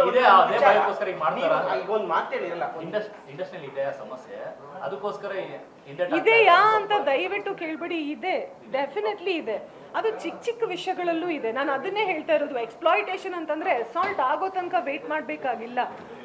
ಇದೆ ಅದೇ ಭಯಕ್ಕೋಸ್ಕರ ಈಗ ಮಾಡ್ತಾರಾ? ಈಗ ಒಂದು ಮಾತು ಹೇಳಿರಲ್ಲ, ಇಂಡಸ್ಟ್ರಿಯಲ್ಲಿ ಇದೆ ಸಮಸ್ಯೆ, ಅದಕ್ಕೋಸ್ಕರ ಇದೆಯಾ ಅಂತ ದಯವಿಟ್ಟು ಕೇಳ್ಬೇಡಿ. ಇದೆ, ಡೆಫಿನೆಟ್ಲಿ ಇದೆ. ಅದು ಚಿಕ್ಕ ಚಿಕ್ಕ ವಿಷಯಗಳಲ್ಲೂ ಇದೆ. ನಾನು ಅದನ್ನೇ ಹೇಳ್ತಾ ಇರೋದು. ಎಕ್ಸ್ಪ್ಲಾಯಿಟೇಷನ್ ಅಂತಂದ್ರೆ ಅಸಾಲ್ಟ್ ಆಗೋ ತನಕ ವೇಟ್ ಮಾಡಬೇಕಾಗಿಲ್ಲ.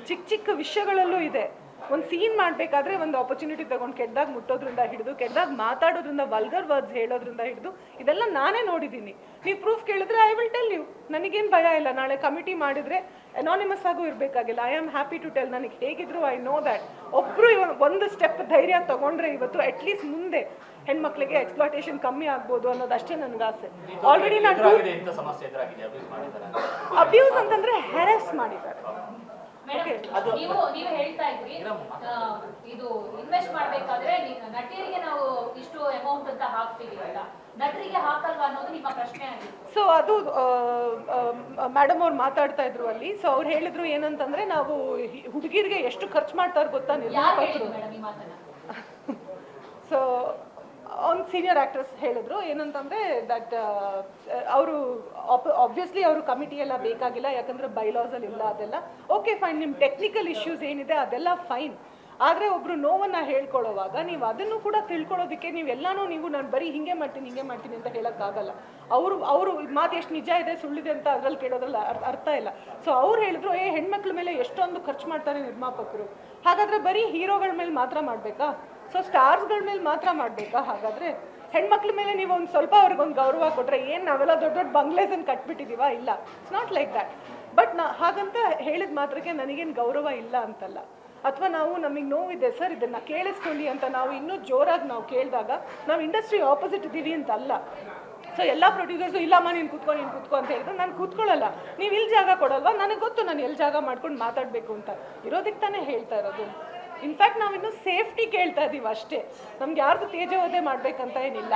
ಚಿಕ್ಕ ಚಿಕ್ಕ ವಿಷಯಗಳಲ್ಲೂ ಇದೆ. ಒಂದು ಸೀನ್ ಮಾಡಬೇಕಾದ್ರೆ ಒಂದು ಆಪರ್ಚುನಿಟಿ ತಗೊಂಡು ಕೆಟ್ಟದಾಗ ಮುಟ್ಟೋದ್ರಿಂದ ಹಿಡಿದು, ಕೆಟ್ಟದಾಗ ಮಾತಾಡೋದ್ರಿಂದ, ವಲ್ಗರ್ ವರ್ಡ್ಸ್ ಹೇಳೋದ್ರಿಂದ ಹಿಡಿದು ಇದೆಲ್ಲ ನಾನೇ ನೋಡಿದ್ದೀನಿ. ನೀವು ಪ್ರೂಫ್ ಕೇಳಿದ್ರೆ ಐ ವಿಲ್ ಟೆಲ್ ಯು. ನನಗೇನು ಭಯ ಇಲ್ಲ. ನಾಳೆ ಕಮಿಟಿ ಮಾಡಿದ್ರೆ ಅನಾನಿಮಸ್ ಆಗೂ ಇರಬೇಕಾಗಿಲ್ಲ. I am happy to tell. ನನಗೆ ಹೇಗಿದ್ರು ಐ ನೋ ದ್ಯಾಟ್ ಒಬ್ಬರು ಒಂದು ಸ್ಟೆಪ್ ಧೈರ್ಯ ತಗೊಂಡ್ರೆ ಇವತ್ತು ಅಟ್ಲೀಸ್ಟ್ ಮುಂದೆ ಹೆಣ್ಮಕ್ಳಿಗೆ ಎಕ್ಸ್ಪ್ಲಾಟೇಷನ್ ಕಮ್ಮಿ ಆಗ್ಬೋದು ಅನ್ನೋದು ಅಷ್ಟೇ ನನಗೆ ಆಸೆ. ಆಲ್ರೆಡಿ ನಾನು ಅಬ್ಯೂಸ್ ಅಂತಂದ್ರೆ ಹೆರಾಸ್ ಮಾಡಿದ್ದಾರೆ. ನೀವು ಹೇಳ್ತಾ ಇದ್ರಿ ಇದು ಇನ್ವೆಸ್ಟ್ ಮಾಡ್ಬೇಕಾದ್ರೆ ನಟಿಯರಿಗೆ ನಾವು ಇಷ್ಟು ಅಮೌಂಟ್ ಅಂತ ಹಾಕ್ತೀವಿ ಅಂತ, ನಟರಿಗೆ ಹಾಕಲ್ವಾ ಅನ್ನೋದು ನಿಮ್ಮ ಪ್ರಶ್ನೆ ಆಗಿದೆ. ಸೊ ಅದು ಮೇಡಮ್ ಅವ್ರು ಮಾತಾಡ್ತಾ ಇದ್ರು ಅಲ್ಲಿ. ಸೊ ಅವ್ರು ಹೇಳಿದ್ರು ಏನಂತಂದ್ರೆ ನಾವು ಹುಡುಗಿರಿಗೆ ಎಷ್ಟು ಖರ್ಚು ಮಾಡ್ತಾರೆ ಗೊತ್ತಾ ನಿರ್ಮಾಪಕರು. ಸೊ ಒಂದು ಸೀನಿಯರ್ ಆಕ್ಟ್ರೆಸ್ ಹೇಳಿದ್ರು ಏನಂತಂದ್ರೆ ದಟ್ ಅವರು ಆಬ್ವಿಯಸ್ಲಿ ಅವರು ಕಮಿಟಿ ಎಲ್ಲ ಬೇಕಾಗಿಲ್ಲ, ಯಾಕಂದ್ರೆ ಬೈಲಾಸ್ ಅಲ್ಲಿ ಇಲ್ಲ ಅದೆಲ್ಲ. ಓಕೆ ಫೈನ್, ನಿಮ್ಮ ಟೆಕ್ನಿಕಲ್ ಇಶ್ಯೂಸ್ ಏನಿದೆ ಅದೆಲ್ಲ ಫೈನ್. ಆದರೆ ಒಬ್ರು ನೋವನ್ನ ಹೇಳ್ಕೊಳ್ಳೋವಾಗ ನೀವು ಅದನ್ನು ಕೂಡ ತಿಳ್ಕೊಳ್ಳೋದಕ್ಕೆ ನೀವೆಲ್ಲಾನು ನೀವು ನಾನು ಬರೀ ಹಿಂಗೆ ಮಾಡ್ತೀನಿ ಅಂತ ಹೇಳೋಕ್ಕಾಗಲ್ಲ. ಅವರು ಮಾತು ಎಷ್ಟು ನಿಜ ಇದೆ ಸುಳ್ಳಿದೆ ಅಂತ ಅದ್ರಲ್ಲಿ ಕೇಳೋದ್ರಲ್ಲಿ ಅರ್ಥ ಇಲ್ಲ. ಸೊ ಅವ್ರು ಹೇಳಿದ್ರು ಹೆಣ್ಮಕ್ಳ ಮೇಲೆ ಎಷ್ಟೊಂದು ಖರ್ಚು ಮಾಡ್ತಾರೆ ನಿರ್ಮಾಪಕರು, ಹಾಗಾದ್ರೆ ಬರೀ ಹೀರೋಗಳ ಮೇಲೆ ಮಾತ್ರ ಮಾಡಬೇಕಾ? ಸೊ ಸ್ಟಾರ್ಸ್ಗಳ ಮೇಲೆ ಮಾತ್ರ ಮಾಡಬೇಕಾ? ಹಾಗಾದ್ರೆ ಹೆಣ್ಮಕ್ಳ ಮೇಲೆ ನೀವು ಒಂದು ಸ್ವಲ್ಪ ಅವ್ರಿಗೊಂದು ಗೌರವ ಕೊಟ್ಟರೆ ಏನು ನಾವೆಲ್ಲ ದೊಡ್ಡ ದೊಡ್ಡ ಬಂಗ್ಲೇಸನ್ನು ಕಟ್ಬಿಟ್ಟಿದ್ದೀವಾ? ಇಲ್ಲ, it's not like that. But ಹಾಗಂತ ಹೇಳಿದ ಮಾತ್ರಕ್ಕೆ ನನಗೇನು ಗೌರವ ಇಲ್ಲ ಅಂತಲ್ಲ. ಅಥವಾ ನಾವು ನಮಗೆ ನೋವಿದೆ ಸರ್ ಇದನ್ನು ಕೇಳಿಸ್ಕೊಳ್ಳಿ ಅಂತ ನಾವು ಇನ್ನೂ ಜೋರಾಗಿ ನಾವು ಕೇಳಿದಾಗ ನಾವು ಇಂಡಸ್ಟ್ರಿ ಆಪೋಸಿಟ್ ಇದ್ದೀವಿ ಅಂತ ಅಲ್ಲ. ಸೊ ಎಲ್ಲ ಪ್ರೊಡ್ಯೂಸರ್ಸು ಇಲ್ಲಮ್ಮ ನೀನು ಕೂತ್ಕೊ ಅಂತ ಹೇಳಿದ್ರೆ ನಾನು ಕೂತ್ಕೊಳ್ಳಲ್ಲ. ನೀವು ಇಲ್ಲಿ ಜಾಗ ಕೊಡಲ್ವಾ? ನನಗೆ ಗೊತ್ತು ನಾನು ಎಲ್ಲಿ ಜಾಗ ಮಾಡ್ಕೊಂಡು ಮಾತಾಡಬೇಕು ಅಂತ. ಇರೋದಕ್ಕೆ ತಾನೇ ಹೇಳ್ತಾ ಇರೋದು. ಇನ್ಫ್ಯಾಕ್ಟ್ ನಾವಿನ್ನೂ ಸೇಫ್ಟಿ ಕೇಳ್ತಾ ಇದ್ದೀವಿ ಅಷ್ಟೇ. ನಮ್ಗೆ ಯಾರ್ದು ತೇಜೋವಧೆ ಮಾಡ್ಬೇಕಂತ ಏನಿಲ್ಲ.